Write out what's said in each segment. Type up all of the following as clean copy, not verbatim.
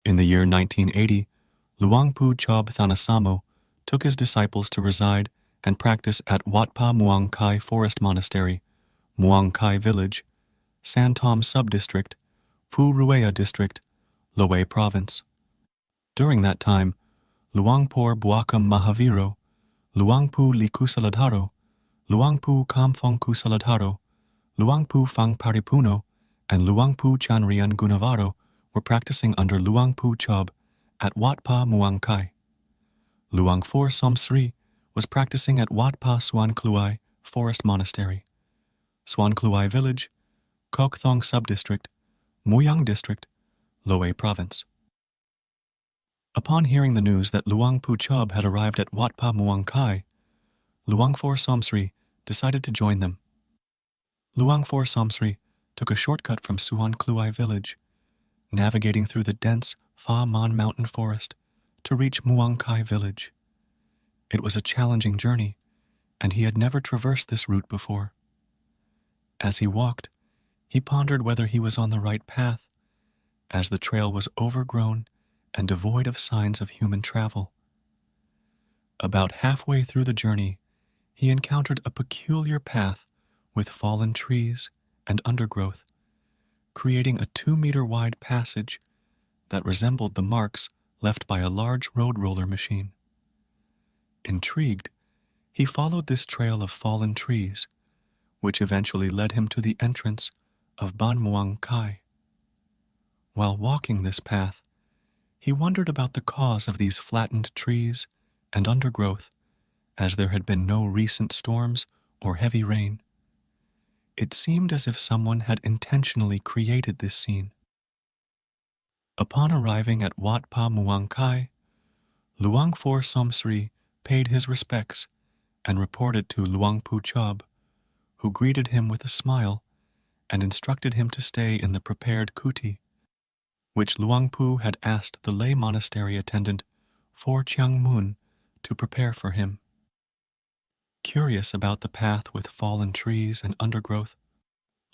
In the year 1980, Luangpu Chob Thanasamo took his disciples to reside and practice at Wat Pa Muang Khai Forest Monastery, Muang Khai Village, Santom Subdistrict, Phu Ruea District, Loei Province. During that time, Luangpur Buakam Mahaviro, Luangpu Likusaladharo, Luangpu Kamfong Kusaladharo, Luangpu Phang Paripuno, and Luangpu Chanrian Gunavaro were practicing under Luangpu Chob at Wat Pa Muang Khai. Luangfor Somsri was practicing at Wat Pa Suan Kluai Forest Monastery, Suan Kluai Village, Kok Thong Subdistrict, Muyang District, Loei Province. Upon hearing the news that Luangpu Chob had arrived at Wat Pa Muang Khai, Luangfor Somsri decided to join them. Luangfor Somsri took a shortcut from Suan Kluai Village, navigating through the dense Phā Man mountain forest to reach Muang Khai Village. It was a challenging journey, and he had never traversed this route before. As he walked, he pondered whether he was on the right path, as the trail was overgrown and devoid of signs of human travel. About halfway through the journey, he encountered a peculiar path with fallen trees and undergrowth, creating a 2-meter wide passage that resembled the marks left by a large road roller machine. Intrigued, he followed this trail of fallen trees, which eventually led him to the entrance of Ban Muang Khai. While walking this path, he wondered about the cause of these flattened trees and undergrowth, as there had been no recent storms or heavy rain. It seemed as if someone had intentionally created this scene. Upon arriving at Wat Pa Muang Khai, Luangfor Somsri paid his respects and reported to Luangpu Chob, who greeted him with a smile and instructed him to stay in the prepared kuti, which Luangpu had asked the lay monastery attendant For Chiang Mun to prepare for him. Curious about the path with fallen trees and undergrowth,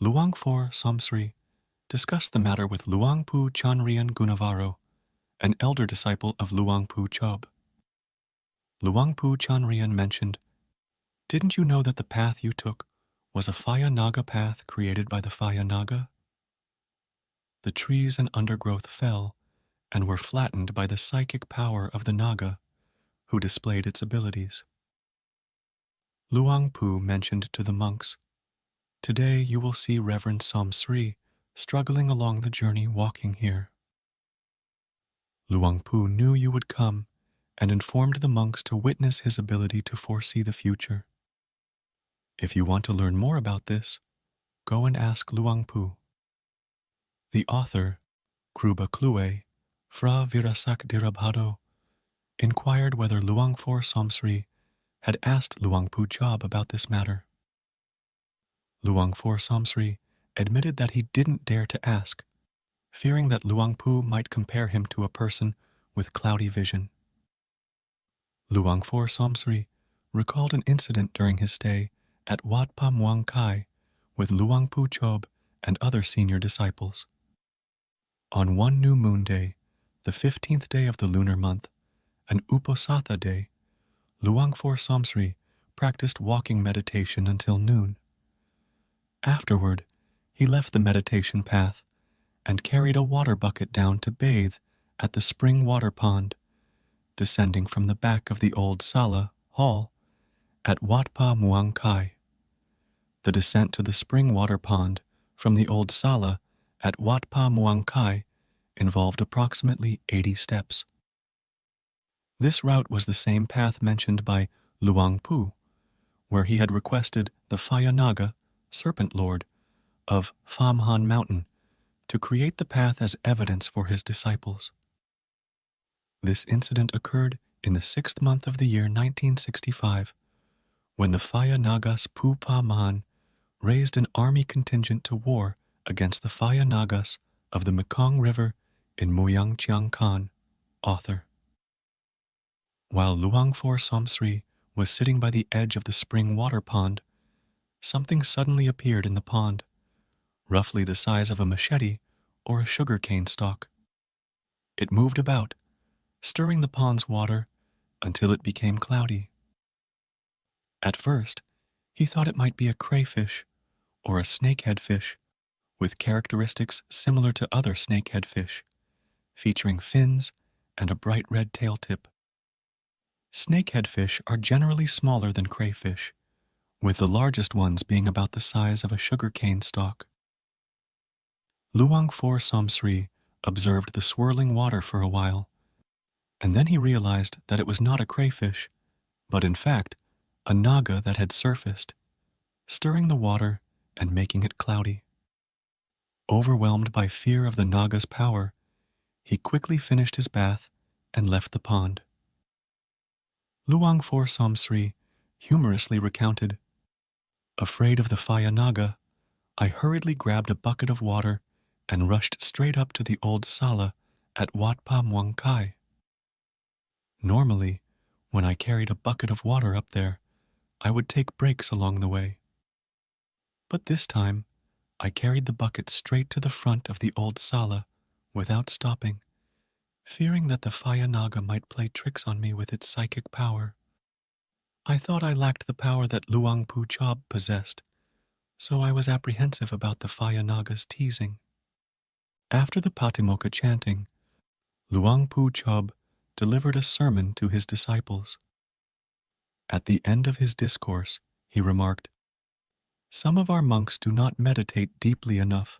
Luangfor Somsri discussed the matter with Luangpu Chanrian Gunavaro, an elder disciple of Luangpu Chob. Luangpu Chanrian mentioned, "Didn't you know that the path you took was a Phayā Naga path created by the Phayā Naga?" The trees and undergrowth fell and were flattened by the psychic power of the Naga, who displayed its abilities. Luangpu mentioned to the monks, "Today you will see Reverend Somsri struggling along the journey walking here." Luangpu knew you would come and informed the monks to witness his ability to foresee the future. If you want to learn more about this, go and ask Luangpu. The author, Kruba Klue, Fra Virasak Dirabhado, inquired whether Luangfor Somsri had asked Luangpu Chob about this matter. Luangfor Somsri admitted that he didn't dare to ask, fearing that Luangpu might compare him to a person with cloudy vision. Luangfor Somsri recalled an incident during his stay at Wat Pa Muang Khai with Luangpu Chob and other senior disciples. On one new moon day, the 15th day of the lunar month, an Uposatha day, Luangfor Somsri practiced walking meditation until noon. Afterward, he left the meditation path and carried a water bucket down to bathe at the spring water pond, descending from the back of the old Sala hall at Wat Pa Muang Khai. The descent to the spring water pond from the old Sala at Wat Pa Muang Khai involved approximately 80 steps. This route was the same path mentioned by Luangpu, where he had requested the Phayā Naga, Serpent Lord, of Pham Han Mountain to create the path as evidence for his disciples. This incident occurred in the 6th month of the year 1965, when the Phayā Nagas Pu Pa Man raised an army contingent to war against the Phayā Nagas of the Mekong River in Muyang Chiang Khan, author. While Luangfor Somsri was sitting by the edge of the spring water pond, something suddenly appeared in the pond, roughly the size of a machete or a sugar cane stalk. It moved about, stirring the pond's water until it became cloudy. At first, he thought it might be a crayfish or a snakehead fish with characteristics similar to other snakehead fish, featuring fins and a bright red tail tip. Snakehead fish are generally smaller than crayfish, with the largest ones being about the size of a sugarcane stalk. Luang For Somsri observed the swirling water for a while, and then he realized that it was not a crayfish, but in fact, a Naga that had surfaced, stirring the water and making it cloudy. Overwhelmed by fear of the Naga's power, he quickly finished his bath and left the pond. Luang For Somsri humorously recounted, "Afraid of the Phayā Naga, I hurriedly grabbed a bucket of water and rushed straight up to the old sala at Wat Pa Muang Khai. Normally, when I carried a bucket of water up there, I would take breaks along the way. But this time, I carried the bucket straight to the front of the old sala without stopping, fearing that the Phayā Naga might play tricks on me with its psychic power. I thought I lacked the power that Luang Pu Chob possessed, so I was apprehensive about the Phayā Naga's teasing." After the Patimokkha chanting, Luang Pu Chob delivered a sermon to his disciples. At the end of his discourse, he remarked, "Some of our monks do not meditate deeply enough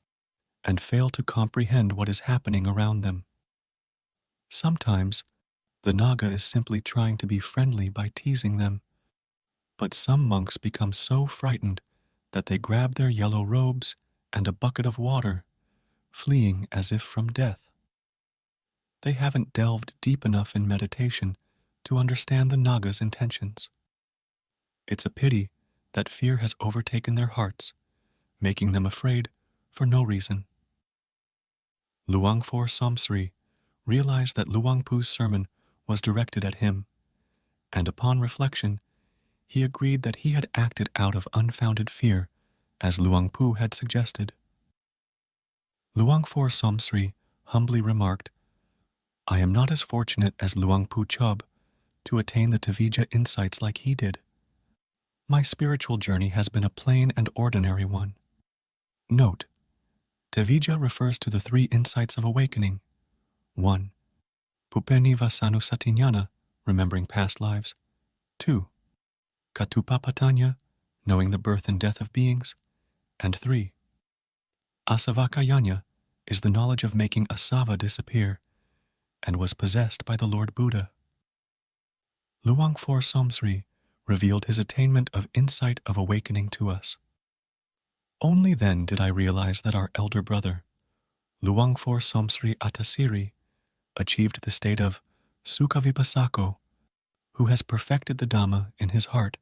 and fail to comprehend what is happening around them. Sometimes, the Naga is simply trying to be friendly by teasing them, but some monks become so frightened that they grab their yellow robes and a bucket of water, fleeing as if from death. They haven't delved deep enough in meditation to understand the Naga's intentions. It's a pity that fear has overtaken their hearts, making them afraid for no reason." Luang For Somsri realized that Luang Pu's sermon was directed at him, and upon reflection, he agreed that he had acted out of unfounded fear, as Luang Pu had suggested. Luang For Somsri humbly remarked, "I am not as fortunate as Luang Pu Chob to attain the Tavija insights like he did. My spiritual journey has been a plain and ordinary one." Note: Tavija refers to the 3 insights of awakening. 1. Pupeniva Sanusatinyana, remembering past lives. 2. Katupapatanya, knowing the birth and death of beings. And 3. Asavakayanya is the knowledge of making asava disappear, and was possessed by the Lord Buddha. Luang For Somsri revealed his attainment of insight of awakening to us. Only then did I realize that our elder brother, Luang For Somsri Atasiri, achieved the state of Sukhavipasako, who has perfected the Dhamma in his heart,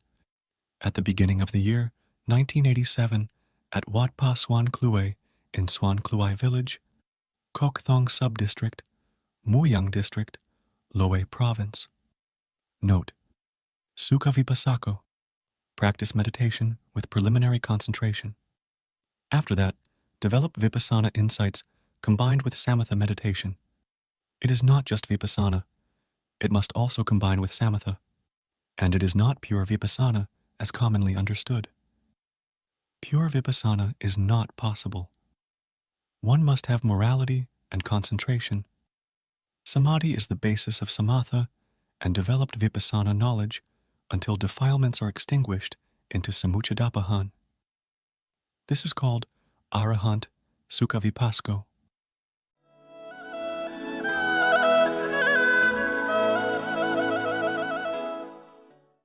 at the beginning of the year 1987 at Wat Pa Swan Klue in Swan Kluai Village, Kok Thong Subdistrict, Muyang District, Loei Province. Note: Sukhavipasako, practice meditation with preliminary concentration. After that, develop vipassana insights combined with samatha meditation. It is not just vipassana, it must also combine with samatha, and it is not pure vipassana as commonly understood. Pure vipassana is not possible. One must have morality and concentration. Samadhi is the basis of samatha and developed vipassana knowledge until defilements are extinguished into samuchadapahan. This is called Arahant Sukhavipasko.